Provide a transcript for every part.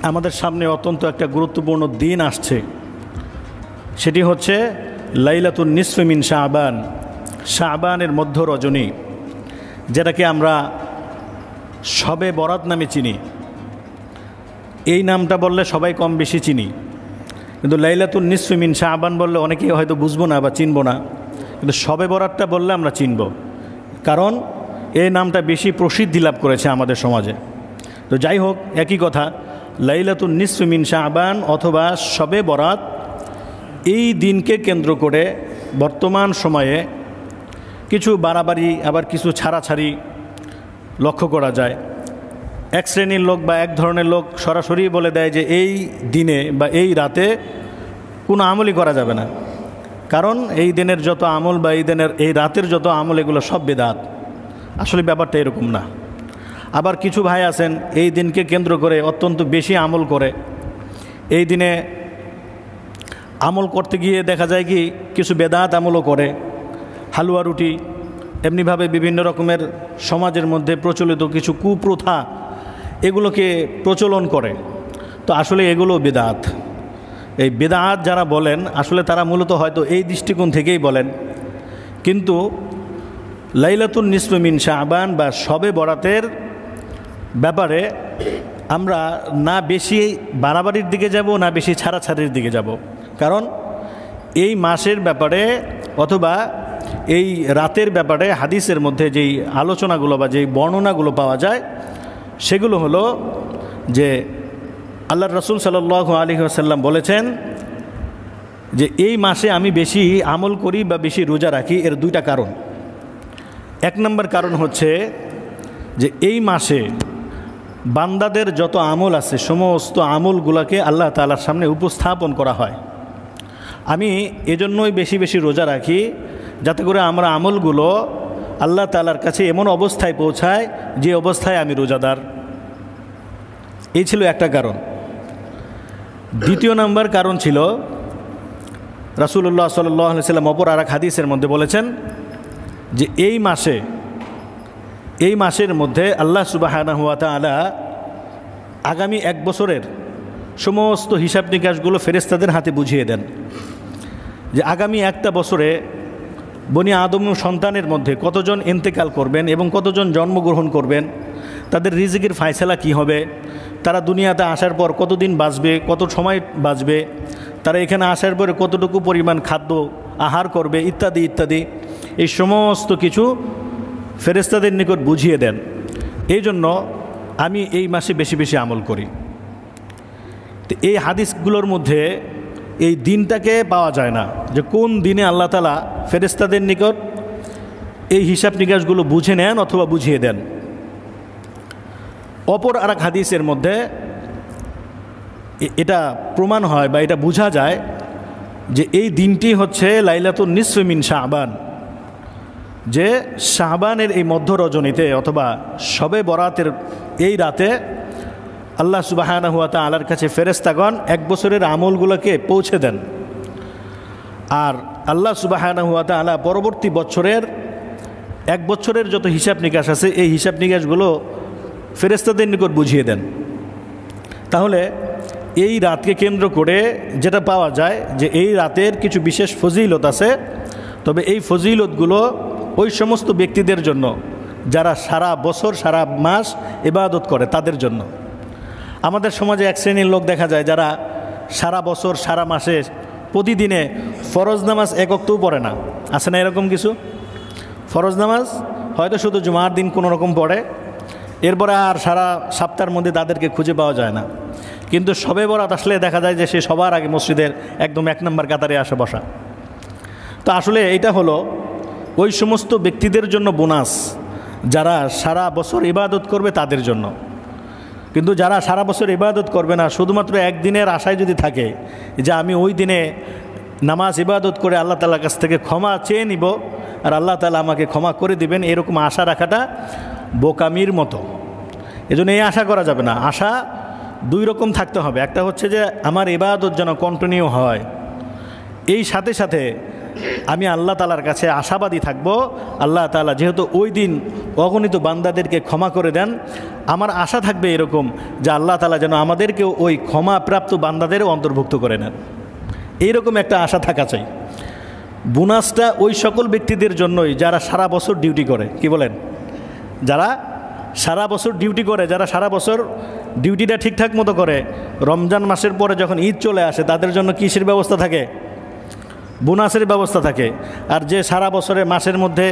আমাদের সামনে অত্যন্ত একটা গুরুত্বপূর্ণ দিন আসছে, সেটি হচ্ছে লাইলাতুন নিসফি মিন শাবান, শাবানের মধ্য রজনী, যেটাকে আমরা শবে বরাত নামে চিনি। এই নামটা বললে সবাই কম বেশি চিনি, কিন্তু লাইলাতুন নিসফি মিন শাবান বললে অনেকেই হয়তো বুঝবো না বা চিনব না, কিন্তু শবে বরাতটা বললে আমরা চিনব, কারণ এই নামটা বেশি প্রসিদ্ধি লাভ করেছে আমাদের সমাজে। তো যাই হোক, একই কথা, লাইলাতুন নিসফি মিন শাবান অথবা শবে বরাত, এই দিনকে কেন্দ্র করে বর্তমান সময়ে কিছু বাড়াবাড়ি আবার কিছু ছাড়াছাড়ি লক্ষ্য করা যায়। এক শ্রেণীর লোক বা এক ধরনের লোক সরাসরি বলে দেয় যে এই দিনে বা এই রাতে কোনো আমলই করা যাবে না, কারণ এই দিনের যত আমল বা এই রাতের যত আমল এগুলো সব বেদাত। আসলে ব্যাপারটা এরকম না। আবার কিছু ভাই আছেন এই দিনকে কেন্দ্র করে অত্যন্ত বেশি আমল করে। এই দিনে আমল করতে গিয়ে দেখা যায় কি কিছু বেদাত আমলও করে, হালুয়া রুটি, এমনিভাবে বিভিন্ন রকমের সমাজের মধ্যে প্রচলিত কিছু কুপ্রথা এগুলোকে প্রচলন করে। তো আসলে এগুলো বেদাত। এই বেদাত যারা বলেন আসলে তারা মূলত হয়তো এই দৃষ্টিকোণ থেকেই বলেন, কিন্তু লাইলাতুন নিসফি মিন শাবান বা শবে বরাতের ব্যাপারে আমরা না বেশি বাড়াবাড়ির দিকে যাব না বেশি ছাড়াছাড়ির দিকে যাব, কারণ এই মাসের ব্যাপারে অথবা এই রাতের ব্যাপারে হাদিসের মধ্যে যেই আলোচনাগুলো বা যেই বর্ণনাগুলো পাওয়া যায় সেগুলো হলো যে আল্লাহর রাসূল সাল্লাল্লাহু আলাইহি ওয়াসাল্লাম বলেছেন যে এই মাসে আমি বেশি আমল করি বা বেশি রোজা রাখি। এর দুইটা কারণ। এক নম্বর কারণ হচ্ছে যে এই মাসে বান্দাদের যত আমল আছে সমস্ত আমলগুলোকে আল্লাহ তাআলার সামনে উপস্থাপন করা হয়। আমি এজন্যই বেশি বেশি রোজা রাখি, যাতে করে আমরা আমলগুলো আল্লাহ তাআলার কাছে এমন অবস্থায় পৌঁছায় যে অবস্থায় আমি রোজাদার। এই ছিল একটা কারণ। দ্বিতীয় নম্বর কারণ ছিল রাসূলুল্লাহ সাল্লাল্লাহু আলাইহি ওয়াসাল্লাম অপর আরেক হাদিসের মধ্যে বলেছেন যে এই মাসের মধ্যে আল্লাহ সুবহানাহু ওয়া তাআলা আগামী এক বছরের সমস্ত হিসাব নিকাশগুলো ফেরেশতাদের হাতে বুঝিয়ে দেন, যে আগামী একটা বছরে বনি আদম সন্তানের মধ্যে কতজন ইন্তেকাল করবেন এবং কতজন জন্মগ্রহণ করবেন, তাদের রিজিকের ফায়সালা কি হবে, তারা দুনিয়াতে আসার পর কতদিন বাঁচবে, কত সময় বাঁচবে, তারা এখানে আসার পরে কতটুকু পরিমাণ খাদ্য আহার করবে, ইত্যাদি ইত্যাদি। এই সমস্ত কিছু ফেরেশতাদের নিকট বুঝিয়ে দেন। এই জন্য আমি এই মাসে বেশি বেশি আমল করি। তো এই হাদিসগুলোর মধ্যে এই দিনটাকে পাওয়া যায় না, যে কোন দিনে আল্লাহ তাআলা ফেরেশতাদের নিকট এই হিসাব নিকাশগুলো বুঝে নেন অথবা বুঝিয়ে দেন। অপর আরেক হাদিসের মধ্যে এটা প্রমাণ হয় বা এটা বোঝা যায় যে এই দিনটি হচ্ছে লাইলাতুন নিসফি মিন শাবান, যে শাবানের এই মধ্য রজনীতে অথবা শবে বরাতের এই রাতে আল্লাহ সুবহানাহু ওয়া তাআলার কাছে ফেরেশতাগণ এক বছরের আমলগুলোকে পৌঁছে দেন। আর আল্লাহ সুবহানাহু ওয়া তাআলা পরবর্তী বছরের এক বছরের যত হিসাব নিকাশ আছে এই হিসাব নিকাশগুলো ফেরেশতাদের নিকট বুঝিয়ে দেন। তাহলে এই রাতকে কেন্দ্র করে যেটা পাওয়া যায় যে এই রাতের কিছু বিশেষ ফজিলত আছে, তবে এই ফজিলতগুলো ওই সমস্ত ব্যক্তিদের জন্য যারা সারা বছর সারা মাস ইবাদত করে তাদের জন্য। আমাদের সমাজে এক শ্রেণীর লোক দেখা যায় যারা সারা বছর সারা মাসে প্রতিদিনে ফরজ নামাজ এক ওয়াক্তও পড়ে না। আছে না এরকম কিছু? ফরজ নামাজ হয়তো শুধু জুমার দিন কোনো রকম পড়ে, এরপরে আর সারা সপ্তাহের মধ্যে তাদেরকে খুঁজে পাওয়া যায় না। কিন্তু শবে বরাত আসলে দেখা যায় যে সে সবার আগে মসজিদের একদম এক নম্বর কাতারে আসে বসা। তো আসলে এটা হলো ওই সমস্ত ব্যক্তিদের জন্য বোনাস যারা সারা বছর ইবাদত করবে তাদের জন্য। কিন্তু যারা সারা বছর ইবাদত করবে না, শুধুমাত্র একদিনের আশায় যদি থাকে যে আমি ওই দিনে নামাজ ইবাদত করে আল্লাহ তাআলার কাছ থেকে ক্ষমা চেয়ে নিব আর আল্লাহ তাআলা আমাকে ক্ষমা করে দিবেন, এরকম আশা রাখাটা বোকামির মতো। এজন্য এই আশা করা যাবে না। আশা দুই রকম থাকতে হবে। একটা হচ্ছে যে আমার ইবাদত যেন কন্টিনিউ হয়, এই সাথে সাথে আমি আল্লাহ তাআলার কাছে আশাবাদী থাকব আল্লাহ তাআলা যেহেতু ওই দিন অগণিত বান্দাদেরকে ক্ষমা করে দেন, আমার আশা থাকবে এরকম যে আল্লাহ তাআলা যেন আমাদেরকেও ওই ক্ষমাপ্রাপ্ত বান্দাদেরও অন্তর্ভুক্ত করে নেন, এইরকম একটা আশা থাকা চাই। বোনাসটা ওই সকল ব্যক্তিদের জন্যই যারা সারা বছর ডিউটি করে, কি বলেন, যারা সারা বছর ডিউটি করে, যারা সারা বছর ডিউটিটা ঠিকঠাক মতো করে, রমজান মাসের পরে যখন ঈদ চলে আসে তাদের জন্য কিসের ব্যবস্থা থাকে? বোনাসের ব্যবস্থা থাকে। আর যে সারা বছরে মাসের মধ্যে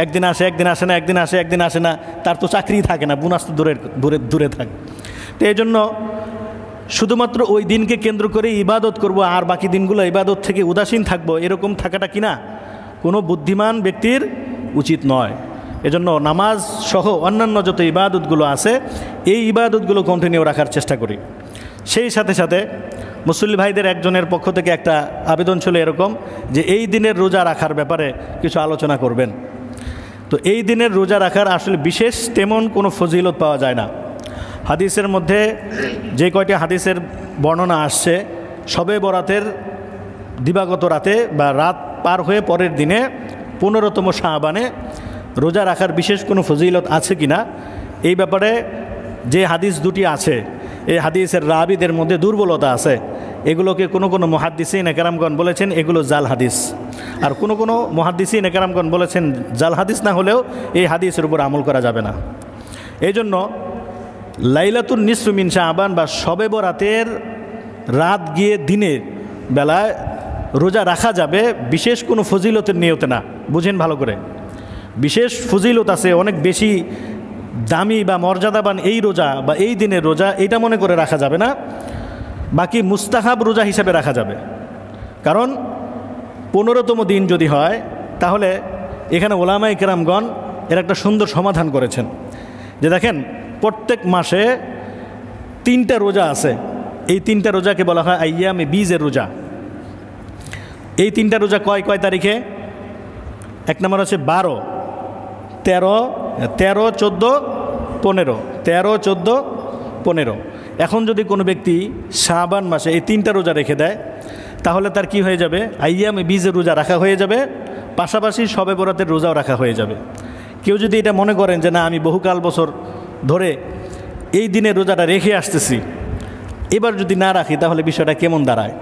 একদিন আসে একদিন আসে না, একদিন আসে একদিন আসে না, তার তো চাকরিই থাকে না, বোনাস তো দূরে থাকে। তো এই জন্য শুধুমাত্র ওই দিনকে কেন্দ্র করে ইবাদত করব আর বাকি দিনগুলো ইবাদত থেকে উদাসীন থাকবো, এরকম থাকাটা কিনা কোনো বুদ্ধিমান ব্যক্তির উচিত নয়। এজন্য নামাজ সহ অন্যান্য যত ইবাদতগুলো আছে এই ইবাদতগুলো কন্টিনিউ রাখার চেষ্টা করি। সেই সাথে সাথে মুসল্লি ভাইদের একজনের পক্ষ থেকে একটা আবেদন ছিল এরকম যে এই দিনের রোজা রাখার ব্যাপারে কিছু আলোচনা করবেন। তো এই দিনের রোজা রাখার আসলে বিশেষ তেমন কোনো ফজিলত পাওয়া যায় না। হাদিসের মধ্যে যে কয়টি হাদিসের বর্ণনা আসছে, শবে বরাতের দিবাগত রাতে বা রাত পার হয়ে পরের দিনে 15তম শাবানে রোজা রাখার বিশেষ কোনো ফজিলত আছে কি না, এই ব্যাপারে যে হাদিস দুটি আছে এই হাদিসের রাবিদের মধ্যে দুর্বলতা আছে। এগুলোকে কোনো মুহাদ্দিসিন একরামগণ বলেছেন এগুলো জাল হাদিস, আর কোনো মুহাদ্দিসিন একরামগণ বলেছেন জাল হাদিস না হলেও এই হাদিসের উপর আমল করা যাবে না। এই জন্য লাইলাতুন নিসফু মিন শাবান বা শবে বরাতের রাত গিয়ে দিনের বেলায় রোজা রাখা যাবে বিশেষ কোনো ফজিলতের নিয়তে না। বুঝেন ভালো করে, বিশেষ ফজিলত আছে, অনেক বেশি দামি বা মর্যাদাবান এই রোজা বা এই দিনের রোজা, এটা মনে করে রাখা যাবে না। বাকি মুস্তাহাব রোজা হিসাবে রাখা যাবে। কারণ 15তম দিন যদি হয় তাহলে এখানে ওলামায়ে কেরামগণ এর একটা সুন্দর সমাধান করেছেন যে দেখেন প্রত্যেক মাসে 3টা রোজা আছে, এই 3টা রোজাকে বলা হয় আইয়ামে বীজের রোজা। এই 3টা রোজা কয় তারিখে? এক নম্বর হচ্ছে 12, 13, 14, 15, 13, 14, 15। এখন যদি কোনো ব্যক্তি শাবান মাসে এই 3টা রোজা রেখে দেয় তাহলে তার কি হয়ে যাবে? আইয়ামে বীজের রোজা রাখা হয়ে যাবে, পাশাপাশি শবে বরাতের রোজাও রাখা হয়ে যাবে। কেউ যদি এটা মনে করেন যে না আমি বহুকাল বছর ধরে এই দিনের রোজাটা রেখে আসতেছি, এবার যদি না রাখি তাহলে বিষয়টা কেমন দাঁড়ায়,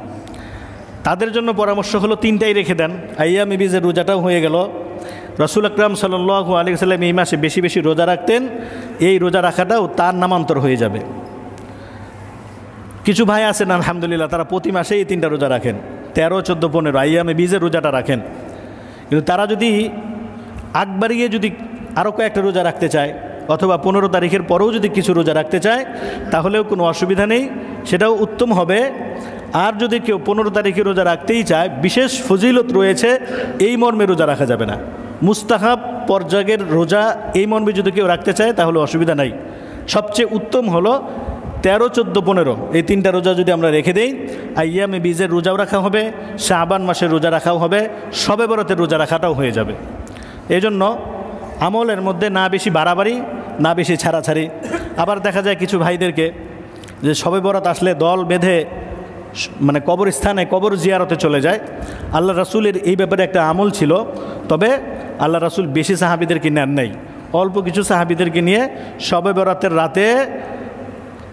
তাদের জন্য পরামর্শ হলো 3টাই রেখে দেন। আইয়ামে বীজের রোজাটাও হয়ে গেল। রাসূল আকরাম সাল্লাল্লাহু আলাইহি ওয়াসাল্লাম এই মাসে বেশি বেশি রোজা রাখতেন, এই রোজা রাখাটাও তার নামান্তর হয়ে যাবে। কিছু ভাই আছেন আলহামদুলিল্লাহ তারা প্রতি মাসে এই 3টা রোজা রাখেন, 13, 14, 15 আইয়ামে বীজের রোজাটা রাখেন। কিন্তু তারা যদি আগবাড়িয়ে যদি আরও কয়েকটা রোজা রাখতে চায় অথবা 15 তারিখের পরেও যদি কিছু রোজা রাখতে চায় তাহলেও কোনো অসুবিধা নেই, সেটাও উত্তম হবে। আর যদি কেউ 15 তারিখে রোজা রাখতেই চায়, বিশেষ ফজিলত রয়েছে এই মর্মে রোজা রাখা যাবে না। মুস্তাহাব পর্যায়ের রোজা এই মর্মে যদি কেউ রাখতে চায় তাহলে অসুবিধা নাই। সবচেয়ে উত্তম হলো 13, 14, 15 এই 3টা রোজা যদি আমরা রেখে দেই, আইয়ামে বীজের রোজাও রাখা হবে, শাবান মাসের রোজা রাখাও হবে, শবে বরাতের রোজা রাখাটাও হয়ে যাবে। এই জন্য আমলের মধ্যে না বেশি বাড়াবাড়ি না বেশি ছাড়াছাড়ি। আবার দেখা যায় কিছু ভাইদেরকে যে শবে বরাত আসলে দল বেঁধে মানে কবরস্থানে কবর জিয়ারতে চলে যায়। আল্লাহ রাসূলের এই ব্যাপারে একটা আমল ছিল, তবে আল্লাহ রাসূল বেশি সাহাবীদেরকে নেন নাই, অল্প কিছু সাহাবীদেরকে নিয়ে শবে বরাতের রাতে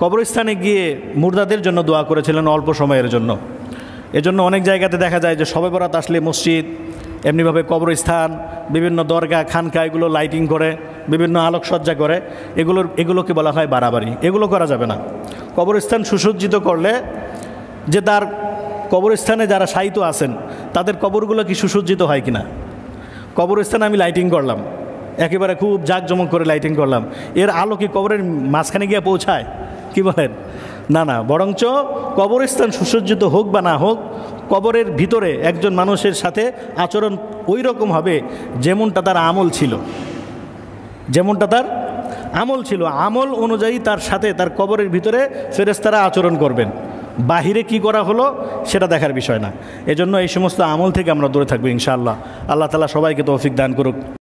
কবরস্থানে গিয়ে মুর্দাদের জন্য দোয়া করেছিলেন অল্প সময়ের জন্য। এজন্য অনেক জায়গাতে দেখা যায় যে শবে বরাত আসলে মসজিদ, এমনিভাবে কবরস্থান, বিভিন্ন দরগা খানকা এগুলো লাইটিং করে, বিভিন্ন আলোকসজ্জা করে, এগুলোকে বলা হয় বাড়াবাড়ি। এগুলো করা যাবে না। কবরস্থান সুসজ্জিত করলে যে তার কবরস্থানে যারা শায়িত আছেন তাদের কবরগুলো কি সুসজ্জিত হয় কিনা? কবরস্থানে আমি লাইটিং করলাম, একেবারে খুব জাঁকজমক করে লাইটিং করলাম, এর আলো কি কবরের মাঝখানে গিয়ে পৌঁছায়? কি বলেন? না না, বরঞ্চ কবরস্থান সুসজ্জিত হোক বা না হোক, কবরের ভিতরে একজন মানুষের সাথে আচরণ ওই রকম হবে যেমনটা তার আমল ছিল, যেমনটা তার আমল ছিল। আমল অনুযায়ী তার সাথে তার কবরের ভিতরে ফেরেশতারা আচরণ করবেন। বাহিরে কি করা হলো সেটা দেখার বিষয় না। এজন্য এই সমস্ত আমল থেকে আমরা দূরে থাকবো ইনশাআল্লাহ। আল্লাহ তাআলা সবাইকে তৌফিক দান করুক।